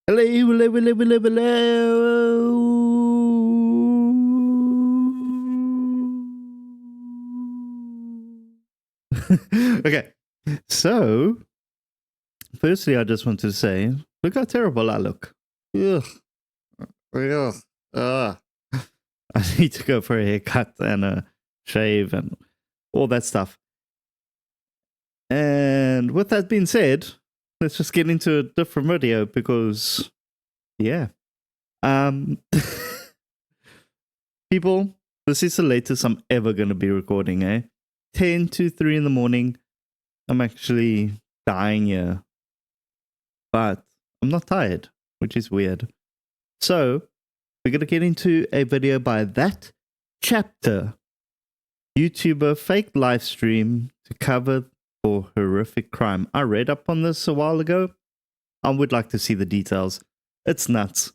Hello, hello, hello, hello, hello. Okay, so firstly, I just want to say, look how terrible I look. Ugh. Ugh. Ugh. I need to go for a haircut and a shave and all that stuff. And with that being said, let's just get into a different video because, yeah. People, this is the latest I'm ever going to be recording, 10 to 3 in the morning. I'm actually dying here. But I'm not tired, which is weird. So, we're going to get into a video by that chapter. YouTuber Faked Livestream to cover for horrific crime. I read up on this a while ago. I would like to see the details. It's nuts.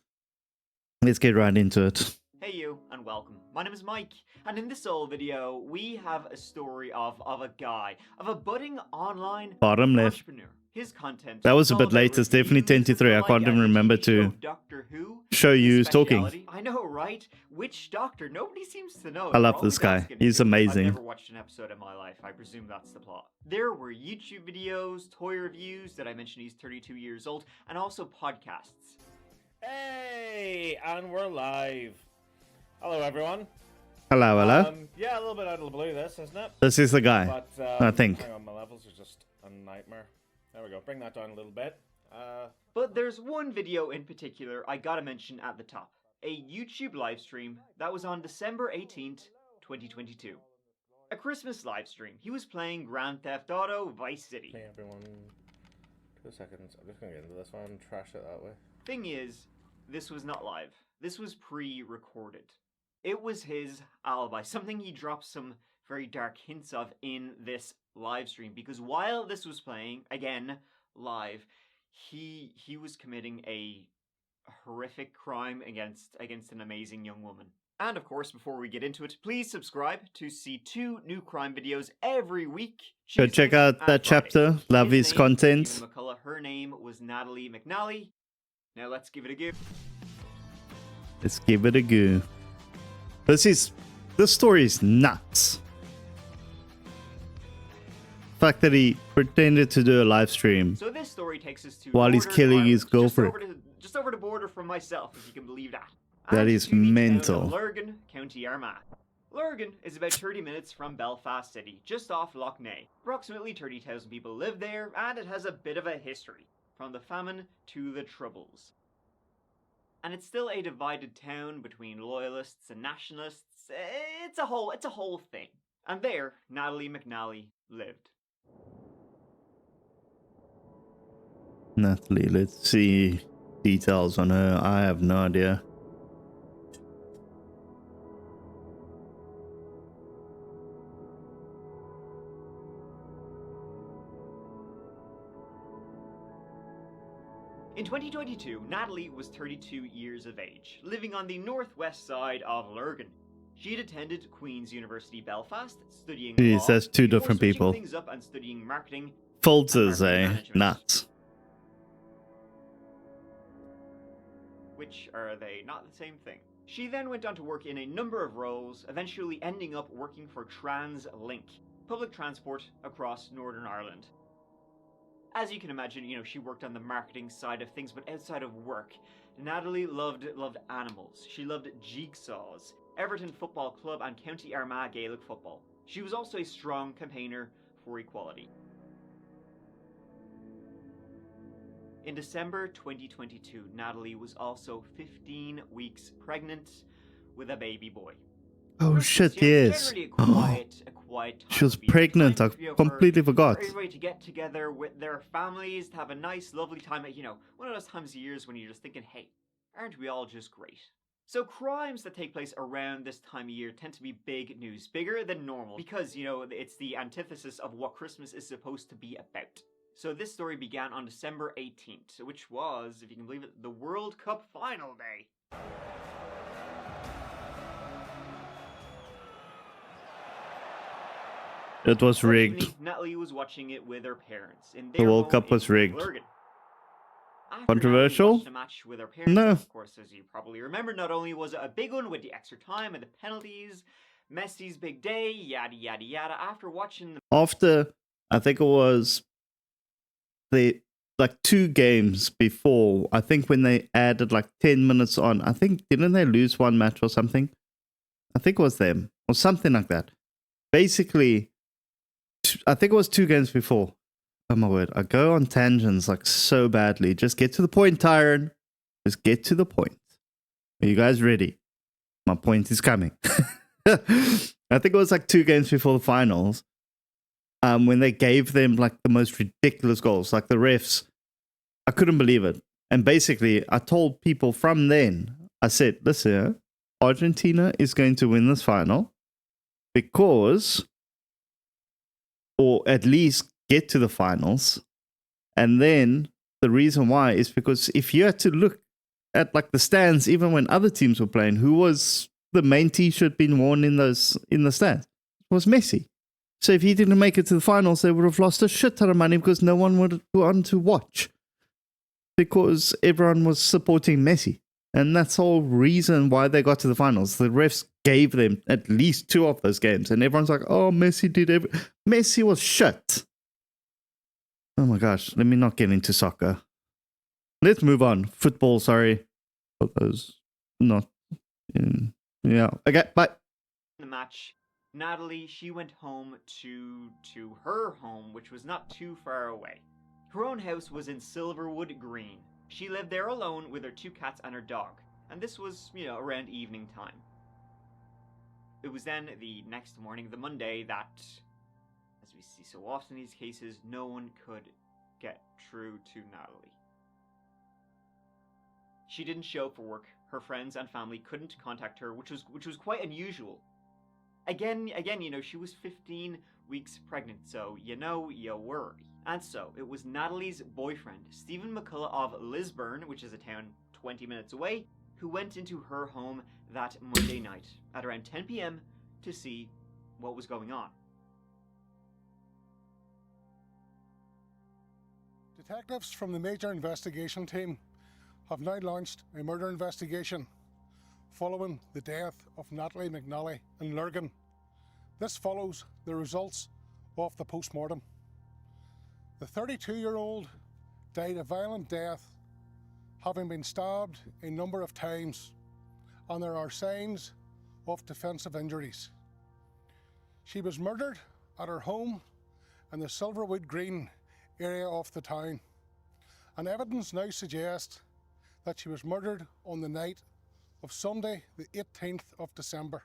Let's get right into it. Hey you, and welcome. My name is Mike, and in this old video, we have a story of a guy, of a budding online Bottom left. entrepreneur. His content. That was a bit late. It's definitely 10 to 3. I can't even remember to show you who's talking. I know, right? Which doctor? Nobody seems to know. I love this guy. He's amazing. I've never watched an episode in my life. I presume that's the plot. There were YouTube videos, toy reviews. Did I mention he's 32 years old? And also podcasts. Hey, and we're live. Hello, everyone. Hello, hello. Yeah, a little bit out of the blue, this, isn't it? This is the guy, But, I think. Hang on, my levels are just a nightmare. There we go. Bring that down a little bit. But there's one video in particular I gotta mention at the top. A YouTube livestream that was on December 18th, 2022. A Christmas livestream. He was playing Grand Theft Auto Vice City. Hey, everyone. 2 seconds. I'm just going to get into this one. Trash it that way. Thing is, this was not live. This was pre-recorded. It was his alibi, something he dropped some very dark hints of in this live stream, because while this was playing, again, live, he was committing a horrific crime against an amazing young woman. And of course, before we get into it, please subscribe to see 2 new crime videos every week. Go check out that chapter. Love his content. Stephen McCullough. Her name was Natalie McNally. Now let's give it a go. Let's give it a go. This story is nuts. The fact that he pretended to do a live stream. So this story takes us to while he's killing his girlfriend. Just over the border from myself, if you can believe that. That is mental. Lurgan, County Armagh. Lurgan is about 30 minutes from Belfast City, just off Lough Neagh. Approximately 30,000 people live there, and it has a bit of a history, from the famine to the Troubles. And it's still a divided town between loyalists and nationalists. It's a whole thing. And there, Natalie McNally lived. Natalie, let's see details on her. I have no idea. In 2022, Natalie was 32 years of age, living on the northwest side of Lurgan. She had attended Queen's University Belfast, studying law. Jeez, that's 2 different people. Things up and studying marketing. Folters, nuts. Which are they not the same thing? She then went on to work in a number of roles, eventually ending up working for TransLink, public transport across Northern Ireland. As you can imagine, she worked on the marketing side of things, but outside of work, Natalie loved animals. She loved jigsaws, Everton Football Club, and County Armagh Gaelic football. She was also a strong campaigner for equality. In December 2022, Natalie was also 15 weeks pregnant with a baby boy. Oh shit, yes. A quiet she was pregnant, I completely forgot. For everybody to get together with their families, to have a nice, lovely time at, one of those times of years when you're just thinking, hey, aren't we all just great? So crimes that take place around this time of year tend to be big news, bigger than normal, because, it's the antithesis of what Christmas is supposed to be about. So this story began on December 18th, which was, if you can believe it, the World Cup final day. It was rigged. Natalie was watching it with her parents. The World Cup was rigged. Lurgan. After Controversial? Natalie watched the match with her parents, No. of course, as you probably remember, not only was it a big one with the extra time and the penalties, Messi's big day, yada yada yada. After watching the After, I think it was like 2 games before, I think when they added like 10 minutes on, I think, didn't they lose one match or something? I think it was them or something like that. Basically, I think it was 2 games before. Oh my word, I go on tangents like so badly. Just get to the point, Tyron. Just get to the point. Are you guys ready? My point is coming. I think it was like 2 games before the finals. When they gave them like the most ridiculous goals, like the refs, I couldn't believe it. And basically, I told people from then, I said, listen, Argentina is going to win this final because, or at least get to the finals. And then the reason why is because if you had to look at like the stands, even when other teams were playing, who was the main t-shirt being worn in the stands? It was Messi. So if he didn't make it to the finals, they would have lost a shit ton of money because no one would go on to watch because everyone was supporting Messi. And that's the whole reason why they got to the finals. The refs gave them at least 2 of those games. And everyone's like, oh, Messi did Messi was shit. Oh my gosh, let me not get into soccer. Let's move on. Football, sorry. For those not in. Yeah. Okay, bye. the match, Natalie, she went home to her home, which was not too far away. Her own house was in Silverwood Green. She lived there alone with her 2 cats and her dog, and this was, around evening time. It was then the next morning, the Monday, that, as we see so often in these cases, no one could get through to Natalie. She didn't show up for work. Her friends and family couldn't contact her, which was quite unusual. Again, she was 15 weeks pregnant, so you worry. And so, it was Natalie's boyfriend, Stephen McCullough of Lisburn, which is a town 20 minutes away, who went into her home that Monday night at around 10 p.m. to see what was going on. Detectives from the Major Investigation Team have now launched a murder investigation following the death of Natalie McNally in Lurgan. This follows the results of the post-mortem. The 32-year-old died a violent death, having been stabbed a number of times, and there are signs of defensive injuries. She was murdered at her home in the Silverwood Green area of the town, and evidence now suggests that she was murdered on the night of Sunday, the 18th of December.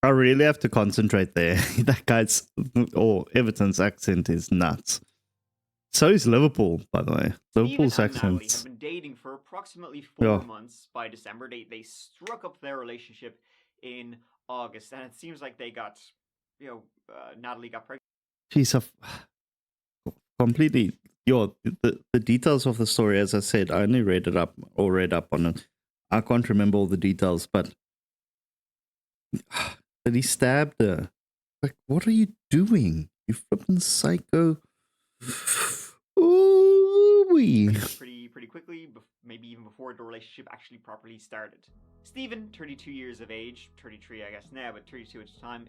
I really have to concentrate there. That guy's, or Everton's accent is nuts. So is Liverpool, by the way. Liverpool's Stephen and Natalie accents. have been dating for approximately 4 months. By December, they struck up their relationship in August, and it seems like they got, Natalie got pregnant. She's completely. The details of the story, as I said, I only read up on it. I can't remember all the details, but that he stabbed her. Like, what are you doing? You flipping psycho. Ooh-wee. Pretty quickly, maybe even before the relationship actually properly started. Stephen, 32 years of age, 33 I guess now, but 32 at the time,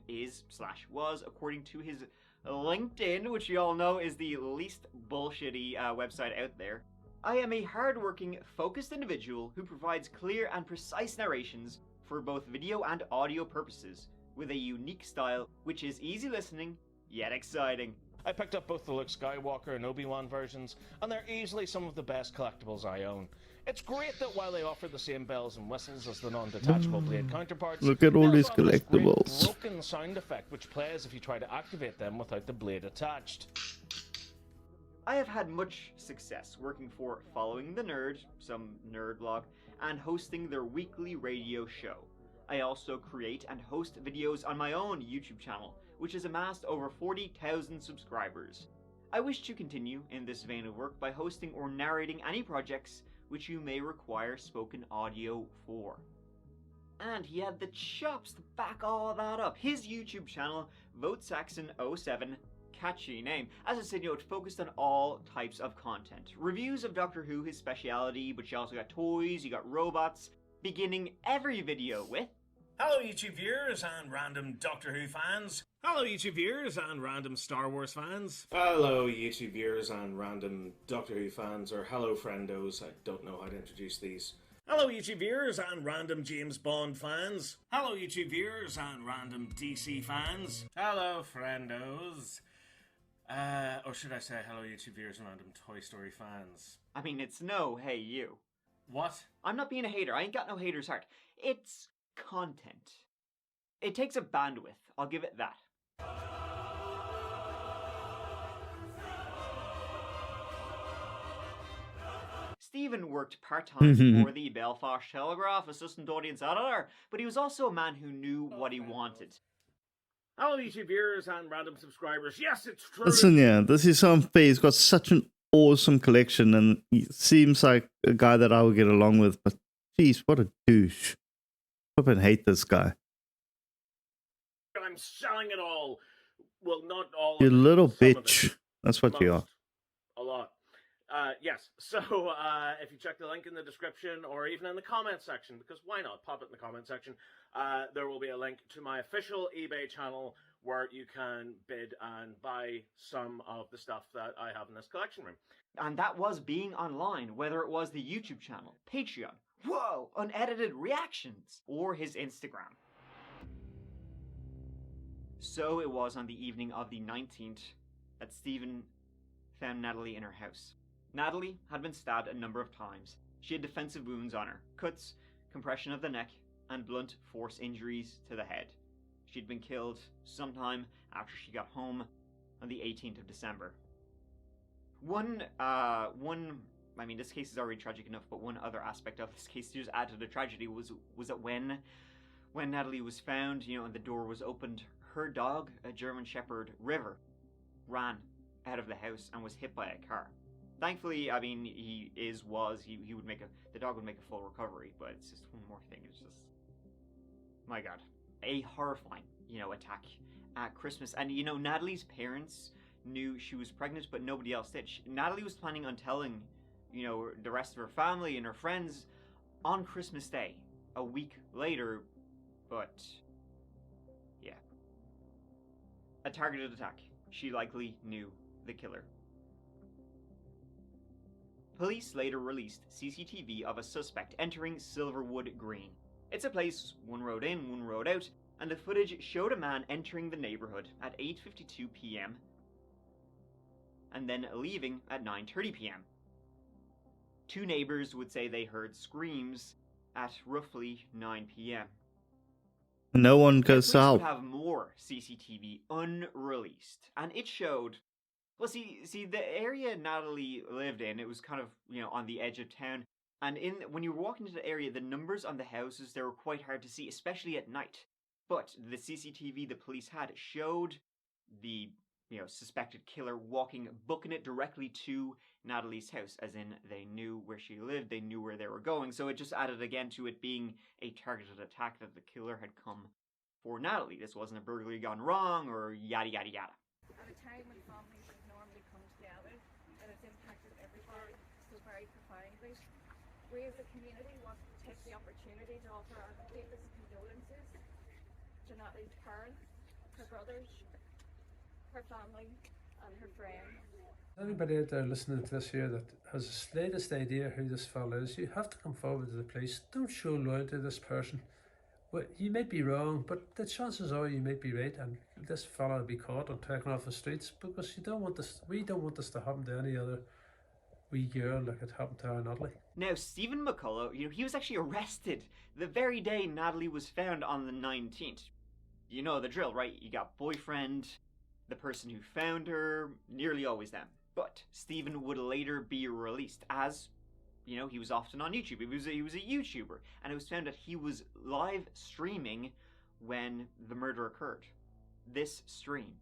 was, according to his LinkedIn, which you all know is the least bullshitty website out there. I am a hardworking, focused individual who provides clear and precise narrations for both video and audio purposes, with a unique style which is easy listening, yet exciting. I picked up both the Luke Skywalker and Obi-Wan versions, and they're easily some of the best collectibles I own. It's great that while they offer the same bells and whistles as the non-detachable blade counterparts, Look at all they these also have this great collectibles. broken sound effect which plays if you try to activate them without the blade attached. I have had much success working for Following the Nerd, some nerd blog, and hosting their weekly radio show. I also create and host videos on my own YouTube channel, which has amassed over 40,000 subscribers. I wish to continue in this vein of work by hosting or narrating any projects which you may require spoken audio for. And he had the chops to back all that up. His YouTube channel, VoteSaxon07, catchy name. As I said, it focused on all types of content. Reviews of Doctor Who, his speciality, but you also got toys, you got robots, beginning every video with... Hello YouTube viewers and random Doctor Who fans. Hello YouTube viewers and random Star Wars fans. Hello, YouTube viewers and random Doctor Who fans, or hello, friendos. I don't know how to introduce these. Hello YouTube viewers and random James Bond fans. Hello YouTube viewers and random DC fans. Hello, friendos. Or should I say hello, YouTube viewers and random Toy Story fans? I mean, it's no, hey, you. What? I'm not being a hater. I ain't got no hater's heart. It's content. It takes a bandwidth. I'll give it that. Stephen worked part-time for the Belfast Telegraph, assistant audience editor, but he was also a man who knew what he wanted. Hello YouTube viewers and random subscribers. Yes, it's true. Listen, yeah, this is some He's got such an awesome collection, and he seems like a guy that I would get along with, but geez, what a douche. I fucking hate this guy. I'm selling it all. Well, not all. You of it, little some of it. bitch. That's what you are. A lot. Yes, so if you check the link in the description or even in the comment section, because why not, pop it in the comment section, there will be a link to my official eBay channel where you can bid and buy some of the stuff that I have in this collection room. And that was being online, whether it was the YouTube channel, Patreon, whoa, unedited reactions, or his Instagram. So it was on the evening of the 19th that Stephen found Natalie in her house. Natalie had been stabbed a number of times. She had defensive wounds on her, cuts, compression of the neck, and blunt force injuries to the head. She'd been killed sometime after she got home on the 18th of December. I mean, this case is already tragic enough, but one other aspect of this case to just add to the tragedy was that when Natalie was found, and the door was opened, her dog, a German Shepherd, River, ran out of the house and was hit by a car. Thankfully, I mean, the dog would make a full recovery, but it's just one more thing. It's just, my God, a horrifying, attack at Christmas. And, Natalie's parents knew she was pregnant, but nobody else did. Natalie was planning on telling, the rest of her family and her friends on Christmas Day, a week later, but, yeah. A targeted attack. She likely knew the killer. Police later released CCTV of a suspect entering Silverwood Green. It's a place, one road in, one road out, and the footage showed a man entering the neighborhood at 8:52 p.m. and then leaving at 9:30 p.m. Two neighbors would say they heard screams at roughly 9 p.m. No one goes Police would out. have more CCTV unreleased, and it showed. Well, see, the area Natalie lived in, it was kind of, on the edge of town. And when you were walking into the area, the numbers on the houses, they were quite hard to see, especially at night. But the CCTV the police had showed the, suspected killer booking it directly to Natalie's house, as in they knew where she lived, they knew where they were going. So it just added again to it being a targeted attack that the killer had come for Natalie. This wasn't a burglary gone wrong or yada, yada, yada. At a time when families would normally come together, and it's impacted everybody so very profoundly. We as a community want to take the opportunity to offer our deepest condolences to Natalie's parents, her brothers, her family, and her friends. Anybody out there listening to this here that has the slightest idea who this fella is, you have to come forward to the police. Don't show loyalty to this person. Well, you might be wrong, but the chances are you might be right, and this fella will be caught and taken off the streets, because we don't want this to happen to any other wee girl like it happened to our Natalie. Now, Stephen McCullough, he was actually arrested the very day Natalie was found on the 19th. You know the drill, right? You got boyfriend, the person who found her, nearly always them. But Stephen would later be released as, he was often on YouTube. He was a YouTuber, and it was found that he was live streaming when the murder occurred. This stream.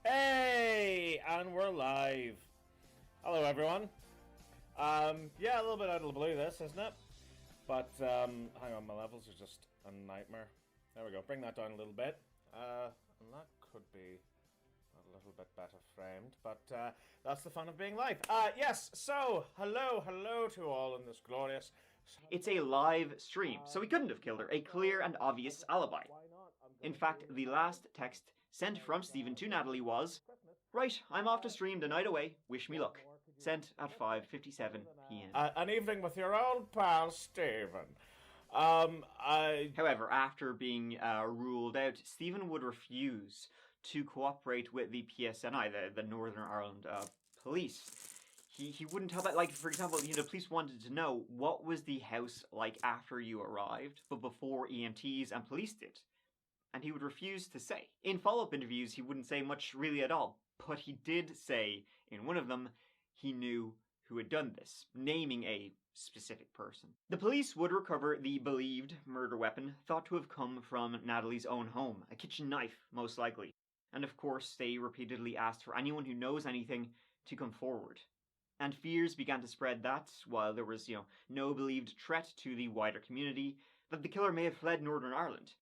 Hey, and we're live. Hello, everyone. Yeah, a little bit out of the blue, this, isn't it? But hang on, my levels are just a nightmare. There we go. Bring that down a little bit. And that could be a little bit better framed, but that's the fun of being live. Yes, so hello to all in this glorious... It's a live stream, so he couldn't have killed her. A clear and obvious alibi. In fact, the last text sent from Stephen to Natalie was, "Right, I'm off to stream the night away. Wish me luck." Sent at 5:57 p.m. An evening with your old pal, Stephen. However, after being ruled out, Stephen would refuse to cooperate with the PSNI, the Northern Ireland police. He wouldn't tell that. Like, for example, the police wanted to know what was the house like after you arrived, but before EMTs and police did. And he would refuse to say. In follow-up interviews, he wouldn't say much really at all. But he did say, in one of them, he knew who had done this, naming a specific person. The police would recover the believed murder weapon, thought to have come from Natalie's own home, a kitchen knife, most likely. And of course, they repeatedly asked for anyone who knows anything to come forward. And fears began to spread that, while there was, no believed threat to the wider community, that the killer may have fled Northern Ireland,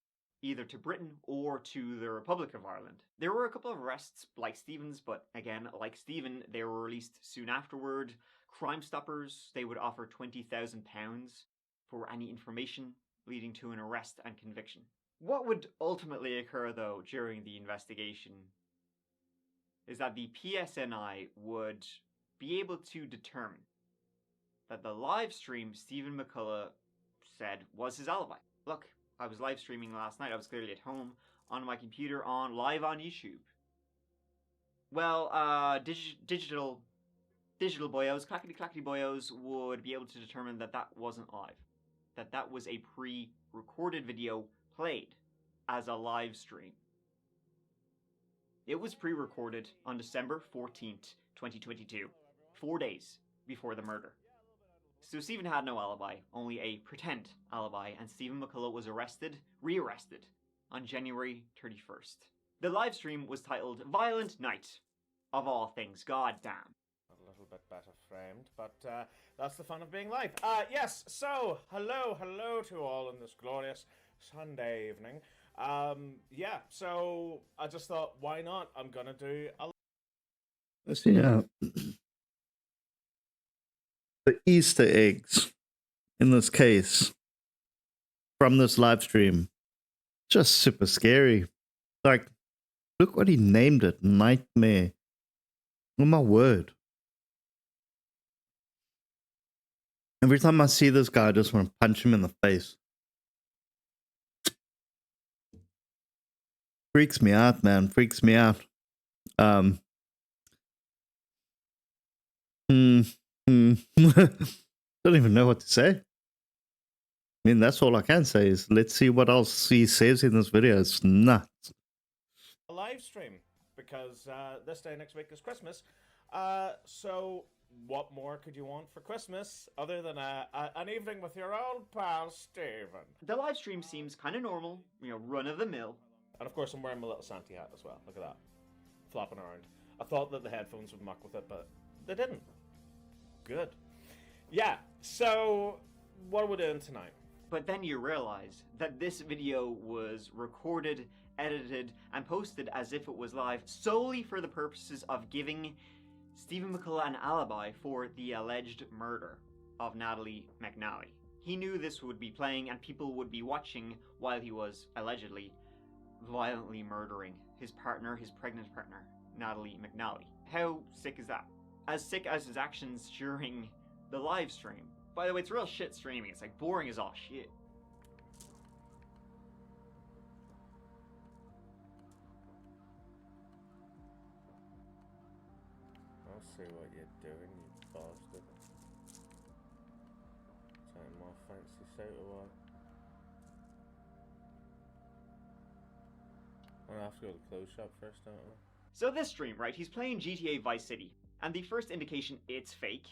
either to Britain or to the Republic of Ireland. There were a couple of arrests like Stephen's, but again, like Stephen, they were released soon afterward. Crime Stoppers, they would offer £20,000 for any information leading to an arrest and conviction. What would ultimately occur, though, during the investigation is that the PSNI would be able to determine that the live stream Stephen McCullough said was his alibi. Look, I was live streaming last night. I was clearly at home on my computer live on YouTube. Well, digital boyos, clackety boyos would be able to determine that that wasn't live. That was a pre-recorded video played as a live stream. It was pre-recorded on December 14th, 2022, 4 days before the murder. So Stephen had no alibi, only a pretend alibi, and Stephen McCullough was rearrested on January 31st. The live stream was titled Violent Night, of all things, goddamn. A little bit better framed, but that's the fun of being live. Yes, so hello to all in this glorious Sunday evening. Yeah, so I just thought, why not? I'm gonna do a... Let's see, the Easter eggs in this case from this live stream, just super scary. Like, look what he named it, Nightmare. Oh my word. Every time I see this guy, I just want to punch him in the face. Freaks me out, man. Freaks me out. Don't even know what to say. I mean, that's all I can say is let's see what else he says in this video. It's nuts. A live stream, because this day next week is Christmas. So what more could you want for Christmas other than an evening with your old pal, Stephen? The live stream seems kind of normal, run-of-the-mill. And of course I'm wearing my little Santa hat as well. Look at that. Flopping around. I thought that the headphones would muck with it, but they didn't. Good. Yeah, so what are we doing tonight? But then you realize that this video was recorded, edited, and posted as if it was live solely for the purposes of giving Stephen McCullough an alibi for the alleged murder of Natalie McNally. He knew this would be playing and people would be watching while he was allegedly violently murdering his partner, his pregnant partner, Natalie McNally. How sick is that? As sick as his actions during the live stream. By the way, it's real shit streaming. It's like boring as all shit. I'll see what you're doing, you bastard. Taking my fancy suit away. I'll have to go to the clothes shop first, don't I? So this stream, right, he's playing GTA Vice City, and the first indication it's fake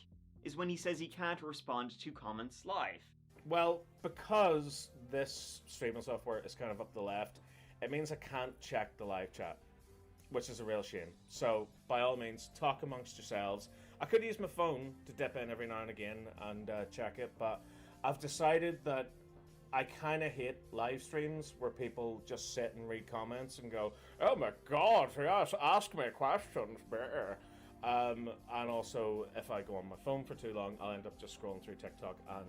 is when he says he can't respond to comments live. Well, because this streaming software is kind of up the left, it means I can't check the live chat, which is a real shame. So, by all means, talk amongst yourselves. I could use my phone to dip in every now and again and check it, but I've decided that I kind of hate live streams where people just sit and read comments and go, "Oh my god, yes, ask me questions, better." And also, if I go on my phone for too long, I'll end up just scrolling through TikTok. And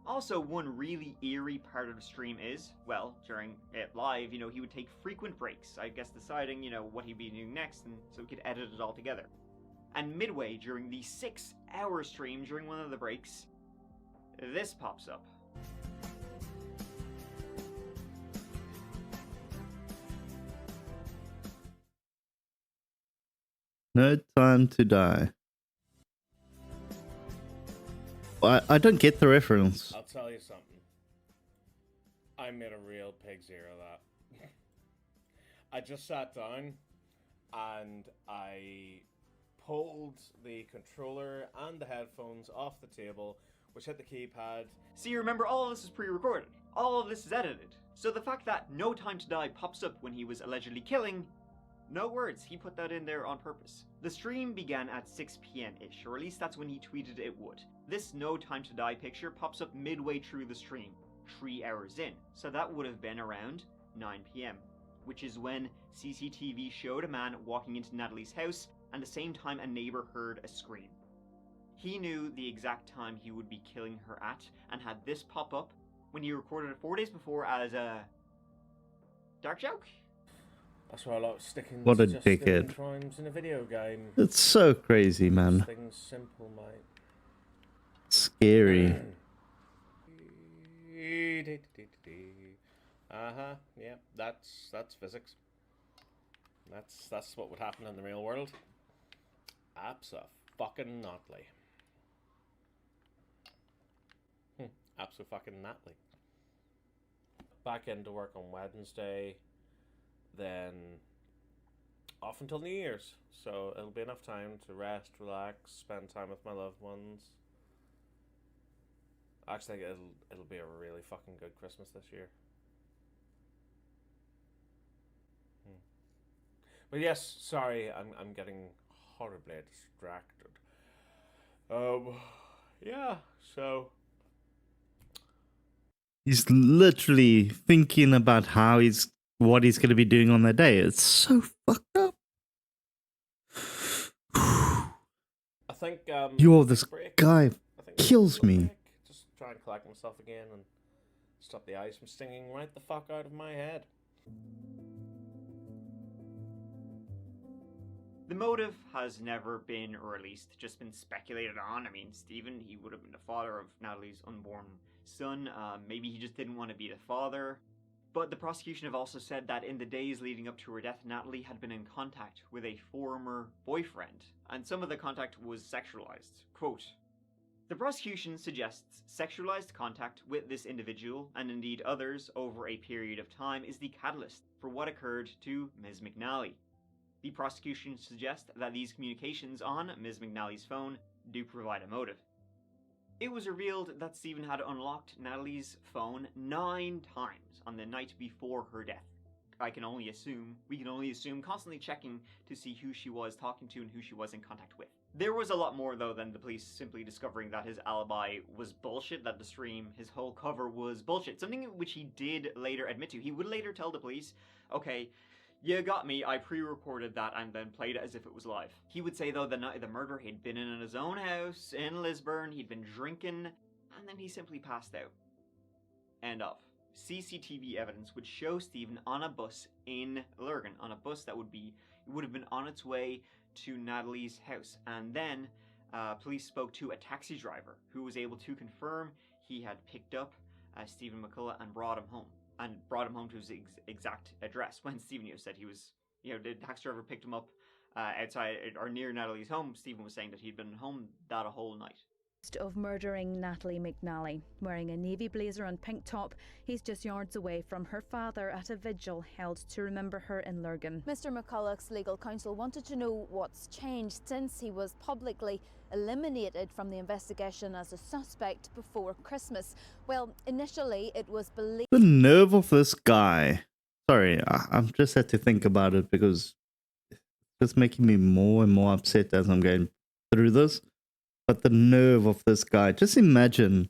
Also, one really eerie part of the stream is, well, during it live, you know, he would take frequent breaks, I guess deciding, you know, what he'd be doing next, and so he could edit it all together. And midway during the 6-hour stream, during one of the breaks, this pops up. No Time to Die. I don't get the reference. I'll tell you something. I made a real pig's ear of that. I just sat down and I pulled the controller and the headphones off the table, which hit the keypad. See, remember, all of this is pre-recorded. All of this is edited. So the fact that No Time to Die pops up when he was allegedly killing, no words, he put that in there on purpose. The stream began at 6 p.m.-ish, or at least that's when he tweeted it would. This No Time to Die picture pops up midway through the stream, 3 hours in, so that would have been around 9 p.m., which is when CCTV showed a man walking into Natalie's house, and at the same time a neighbor heard a scream. He knew the exact time he would be killing her at, and had this pop up when he recorded it 4 days before as a dark joke. That's why I like sticking What a to just dickhead. crimes in a video game. It's so crazy, man. Things simple, mate. Scary. Yeah, that's physics. That's what would happen in the real world. Abso-fucking-nately. Abso-fucking-natly. Back into work on Wednesday, then off until New Year's. So it'll be enough time to rest, relax, spend time with my loved ones. Actually, it'll be a really fucking good Christmas this year. But yes, sorry, I'm getting horribly distracted. Yeah, so He's literally thinking about what he's going to be doing on that day. It's so fucked up. I think You're this break. guy I think kills break. me. Just try and collect myself again and stop the ice from stinging right the fuck out of my head. The motive has never been released, just been speculated on. I mean, Stephen, he would have been the father of Natalie's unborn son. Maybe he just didn't want to be the father. But the prosecution have also said that in the days leading up to her death, Natalie had been in contact with a former boyfriend, and some of the contact was sexualized. Quote, "The prosecution suggests sexualized contact with this individual, and indeed others, over a period of time is the catalyst for what occurred to Ms. McNally. The prosecution suggests that these communications on Ms. McNally's phone do provide a motive. It was revealed that Stephen had unlocked Natalie's phone 9 times on the night before her death. We can only assume, constantly checking to see who she was talking to and who she was in contact with. There was a lot more, though, than the police simply discovering that his alibi was bullshit, that the stream, his whole cover was bullshit, something which he did later admit to. He would later tell the police, okay, you got me, I pre-recorded that and then played it as if it was live. He would say, though, the night of the murder, he'd been in his own house in Lisburn, he'd been drinking, and then he simply passed out. End of. CCTV evidence would show Stephen on a bus in Lurgan, on a bus that would have been on its way to Natalie's house. And then police spoke to a taxi driver who was able to confirm he had picked up Stephen McCullough and brought him home. And brought him home to his exact address. When Stephen said he was, the taxi driver picked him up outside or near Natalie's home, Stephen was saying that he'd been home that a whole night. Of murdering Natalie McNally. Wearing a navy blazer and pink top, he's just yards away from her father at a vigil held to remember her in Lurgan. Mr. McCullough's legal counsel wanted to know what's changed since he was publicly eliminated from the investigation as a suspect before Christmas. Well, initially it was believed... The nerve of this guy. Sorry, I'm just had to think about it because it's just making me more and more upset as I'm going through this. But the nerve of this guy. Just imagine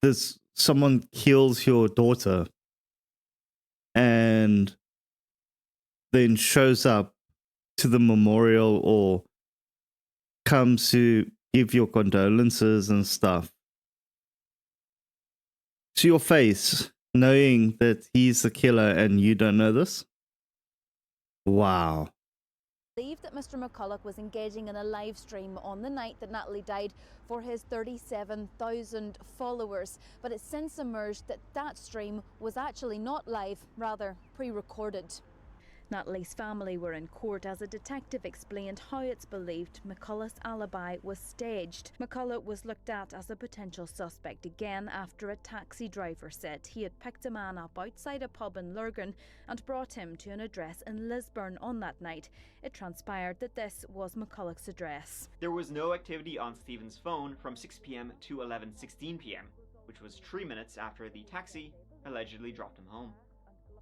this someone kills your daughter and then shows up to the memorial or comes to give your condolences and stuff to your face, knowing that he's the killer and you don't know this? Wow. Believed that Mr. McCullough was engaging in a live stream on the night that Natalie died for his 37,000 followers, but it's since emerged that that stream was actually not live, rather pre-recorded. Natalie's family were in court as a detective explained how it's believed McCullough's alibi was staged. McCullough was looked at as a potential suspect again after a taxi driver said he had picked a man up outside a pub in Lurgan and brought him to an address in Lisburn on that night. It transpired that this was McCullough's address. There was no activity on Stephen's phone from 6 p.m. to 11:16 p.m., which was 3 minutes after the taxi allegedly dropped him home.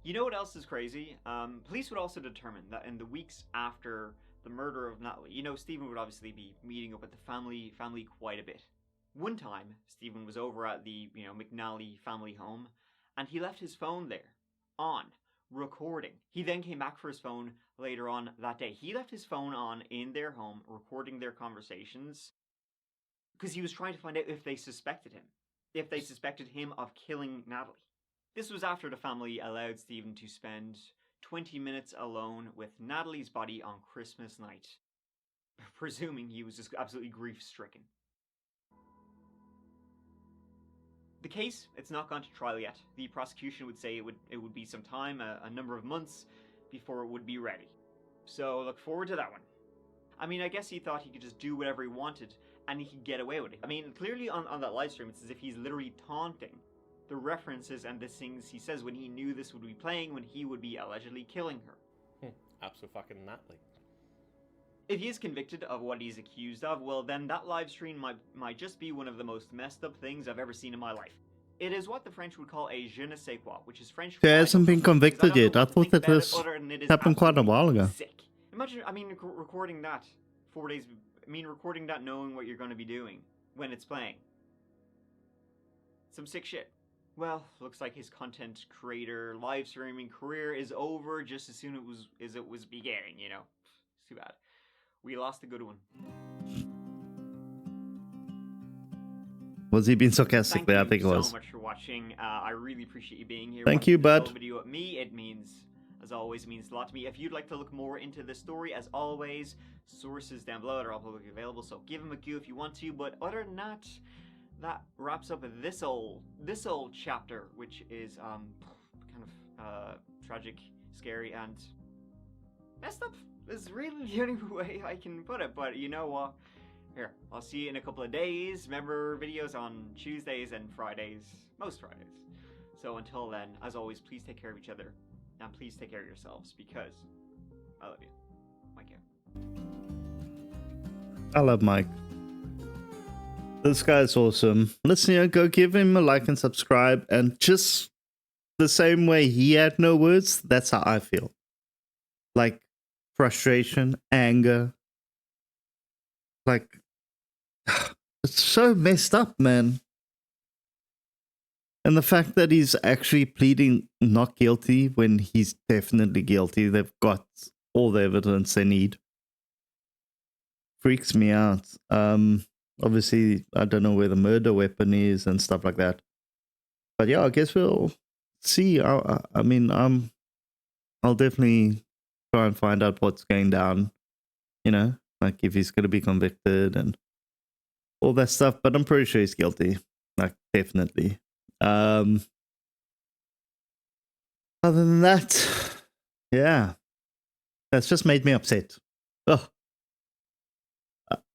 You know what else is crazy? Police would also determine that in the weeks after the murder of Natalie, Stephen would obviously be meeting up with the family quite a bit. One time, Stephen was over at the, McNally family home, and he left his phone there, on, recording. He then came back for his phone later on that day. He left his phone on in their home, recording their conversations, because he was trying to find out if they suspected him. If they suspected him of killing Natalie. This was after the family allowed Stephen to spend 20 minutes alone with Natalie's body on Christmas night, presuming he was just absolutely grief-stricken. The case, it's not gone to trial yet. The prosecution would say it would be some time, a number of months, before it would be ready. So look forward to that one. I mean, I guess he thought he could just do whatever he wanted, and he could get away with it. I mean, clearly on that live stream, it's as if he's literally taunting the references and the things he says when he knew this would be playing, when he would be allegedly killing her. Abso-fucking-nately. If he is convicted of what he's accused of, well then that live stream might just be one of the most messed up things I've ever seen in my life. It is what the French would call a je ne sais quoi, which is French for... He hasn't been convicted yet. I thought that this happened quite a while ago. Sick. Imagine, recording that 4 days... recording that knowing what you're going to be doing when it's playing. Some sick shit. Well, looks like his content creator live streaming career is over just as soon as it was beginning, It's too bad. We lost a good one. Was he being sarcastic there? I think it was. Thank you so much for watching. I really appreciate you being here. Thank you, bud. Video at me, it means, as always, means a lot to me. If you'd like to look more into the story, as always, sources down below are all publicly available, so give them a go if you want to. But other than that wraps up this old chapter, which is kind of tragic, scary, and messed up. This is really the only way I can put it. But you know what? Here, I'll see you in a couple of days. Remember, videos on Tuesdays and Fridays, most Fridays. So until then, as always, please take care of each other, and please take care of yourselves, because I love you. Mike here. I love Mike. This guy's awesome. Listen, go give him a like and subscribe, and just the same way he had no words, that's how I feel. Like frustration, anger. Like, it's so messed up, man. And the fact that he's actually pleading not guilty when he's definitely guilty, they've got all the evidence they need. Freaks me out. Obviously, I don't know where the murder weapon is and stuff like that. But yeah, I guess we'll see. I'll definitely try and find out what's going down, like if he's going to be convicted and all that stuff. But I'm pretty sure he's guilty, like definitely. Other than that, yeah, that's just made me upset. Oh,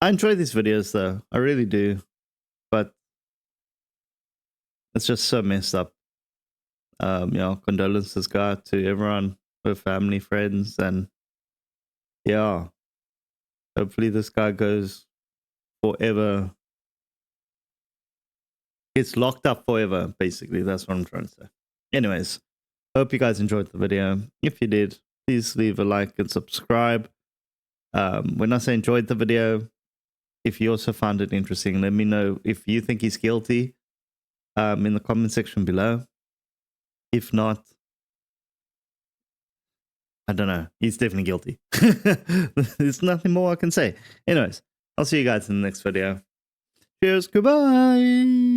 I enjoy these videos though, I really do, but it's just so messed up. Condolences go out to everyone, her family, friends, and yeah, hopefully this guy goes forever. Gets locked up forever, basically. That's what I'm trying to say. Anyways, hope you guys enjoyed the video. If you did, please leave a like and subscribe. When I say enjoyed the video, if you also found it interesting, let me know if you think he's guilty. in the comment section below. If not, I don't know. He's definitely guilty. There's nothing more I can say. Anyways, I'll see you guys in the next video. Cheers. Goodbye.